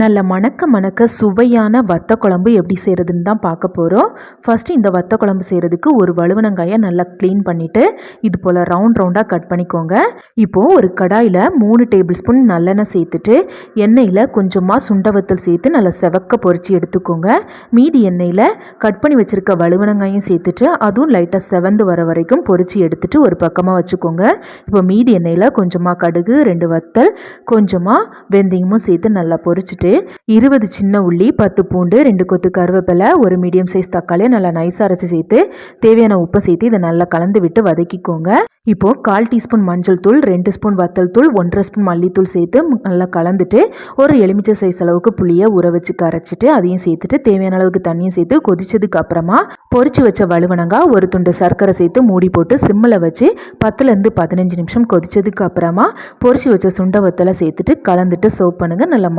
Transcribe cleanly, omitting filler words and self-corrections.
நல்ல மணக்க மணக்க சுவையான வத்த குழம்பு எப்படி செய்கிறதுன்னு தான் பார்க்க போகிறோம். ஃபஸ்ட்டு இந்த வத்த குழம்பு செய்கிறதுக்கு ஒரு வழுவனங்காயை நல்லா க்ளீன் பண்ணிவிட்டு இது போல் ரவுண்டாக கட் பண்ணிக்கோங்க. இப்போது ஒரு கடாயில் 3 டேபிள் ஸ்பூன் நல்லெண்ணெய் சேர்த்துட்டு எண்ணெயில் கொஞ்சமாக சுண்டவத்தல் சேர்த்து நல்லா செவக்க பொரித்து எடுத்துக்கோங்க. மீதி எண்ணெயில் கட் பண்ணி வச்சுருக்க வழுவனங்காயும் சேர்த்துட்டு அதுவும் லைட்டாக செவந்து வர வரைக்கும் பொரித்து எடுத்துகிட்டு ஒரு பக்கமாக வச்சுக்கோங்க. இப்போ மீதி எண்ணெயில் கொஞ்சமாக கடுகு, 2 வத்தல், கொஞ்சமாக வெந்தயமும் சேர்த்து நல்லா பொரிச்சிட்டு 20 சின்ன உள்ளி, 10 பூண்டு, 2 கொத்து கருவேப்பிலை, ஒரு மீடியம் சைஸ் தக்காளியை நல்லா நைஸாக அரைச்சி சேர்த்து தேவையான உப்பை சேர்த்து இதை நல்லா கலந்து விட்டு வதக்கிக்கோங்க. இப்போது 1/4 டீஸ்பூன் மஞ்சள் தூள், 2 ஸ்பூன் வத்தல் தூள், 1/2 ஸ்பூன் மல்லித்தூள் சேர்த்து நல்லா கலந்துட்டு ஒரு எலுமிச்சை சைஸ் அளவுக்கு புளியை ஊற வச்சு கரைச்சிட்டு அதையும் சேர்த்துட்டு தேவையான அளவுக்கு தண்ணியும் சேர்த்து கொதிச்சதுக்கு அப்புறமா பொரிச்சு வச்ச வழுவனங்காய், ஒரு துண்டு சர்க்கரை சேர்த்து மூடி போட்டு சிம்மில் வச்சு 10லேருந்து 15 நிமிஷம் கொதிச்சதுக்கு அப்புறமா பொரிச்சு வச்ச சுண்டை வத்தலை சேர்த்துட்டு கலந்துட்டு சர்வ் பண்ணுங்கள். நல்ல